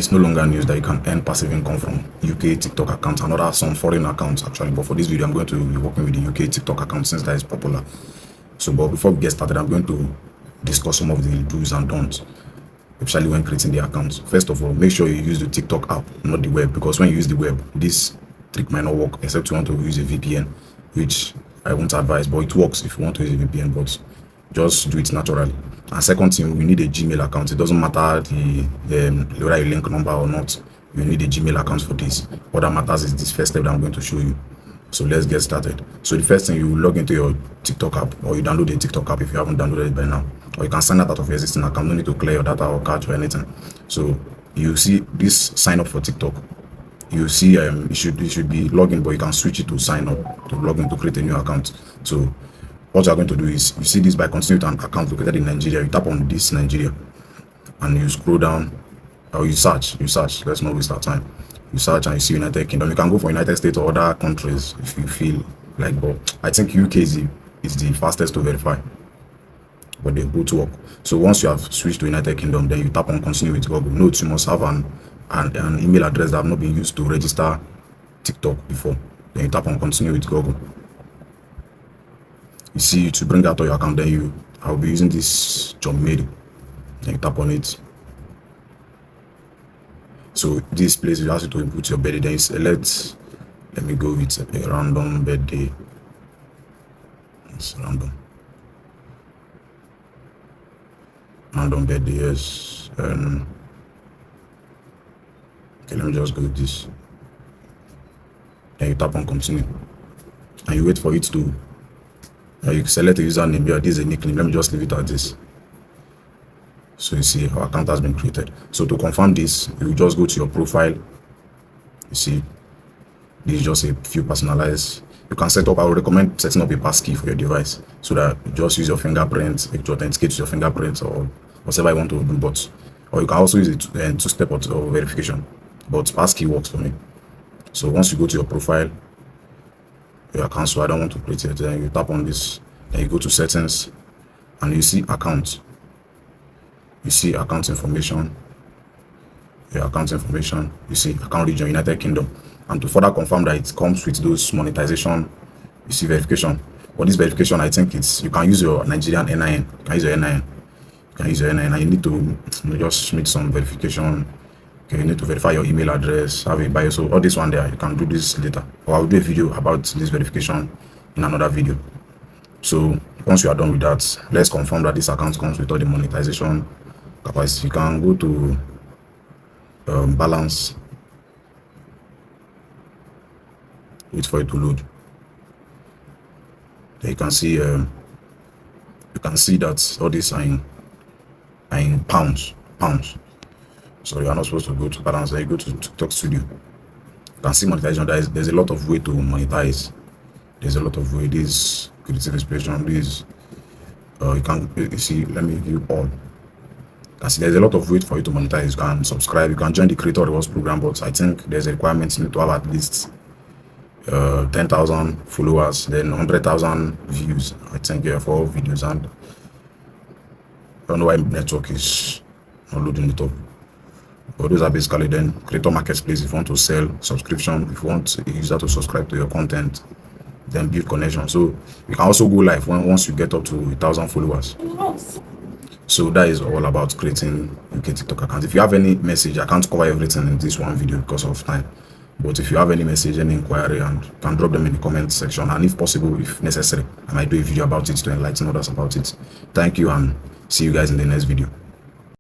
it's no longer news that you can earn passive income from UK TikTok accounts and other some foreign accounts actually. But for this video, I'm going to be working with the UK TikTok account since that is popular. So, but before we get started, I'm going to discuss some of the do's and don'ts, especially when creating the accounts. First of all, make sure you use the TikTok app, not the web, because when you use the web, this trick might not work except you want to use a VPN, which I won't advise, but it works if you want to use a VPN, but just do it naturally. And second thing, we need a Gmail account. It doesn't matter whether you link number or not, you need a Gmail account for this. What that matters is this first step that I'm going to show you. So let's get started. So the first thing, you log into your TikTok app, or you download the TikTok app if you haven't downloaded it by now, or you can sign out of your existing account. No need to clear your data or cache or anything. So you see this sign up for TikTok. You see it should be login, but you can switch it to sign up, to log in, to create a new account. So what you're going to do is, you see this by continuing with an account located in Nigeria. You tap on this Nigeria and you scroll down, or you search. Let's not waste our time. You search and you see United Kingdom. You can go for United States or other countries if you feel like, but I think UK is the fastest to verify, but they both work. So once you have switched to United Kingdom, then you tap on continue with Google. Note you must have an email address that have not been used to register TikTok before. Then you tap on continue with Google. You see, to bring out your account, then I'll be using this job mail. Then you tap on it. So this place you ask you to input your birthday. Then you select, let me go with a random birthday. It's random birthday, yes. Okay, let me just go with this. Then you tap on continue and you wait for it to you select a username. Yeah, this is a nickname. Let me just leave it at this. So you see our account has been created. So to confirm this, you just go to your profile. You see, this is just a few personalized. You can set up, I would recommend setting up a passkey for your device, so that you just use your fingerprint to authenticate to your fingerprint or whatever you want to do. But or you can also use it two-step verification, but passkey works for me. So once you go to your profile, your account, so I don't want to create it, then you tap on this, then you go to settings and you see account. You see account information, your account information. You see account region, United Kingdom. And to further confirm that it comes with those monetization, you see verification. For this verification, I think you can use your Nigerian NIN. You can use your NIN. You can use your NIN, and you need to just make some verification. Okay, you need to verify your email address, have a bio. So all this one there, you can do this later, or I'll do a video about this verification in another video. So once you are done with that, let's confirm that this account comes with all the monetization capacity. You can go to balance, wait for it to load. Then you can see that all these are in pounds. So you are not supposed to go to balance. Then you go to TikTok Studio. You can see monetization. There's a lot of way to monetize. There's a lot of way. This creative inspiration. This you see. Let me view all. See, there's a lot of way for you to monetize. You can subscribe, you can join the creator rewards program, but I think there's a requirement you need to have at least 10,000 followers, then 100,000 views, I think, yeah, for all videos. And I don't know why network is not loading it up, but those are basically then creator marketplace. If you want to sell subscription, if you want a user to subscribe to your content, then build connection. So you can also go live once you get up to 1,000 followers. So that is all about creating UK TikTok account. If you have any message, I can't cover everything in this one video because of time. But if you have any message, any inquiry, and you can drop them in the comment section. And if possible, if necessary, I might do a video about it to enlighten others about it. Thank you, and see you guys in the next video.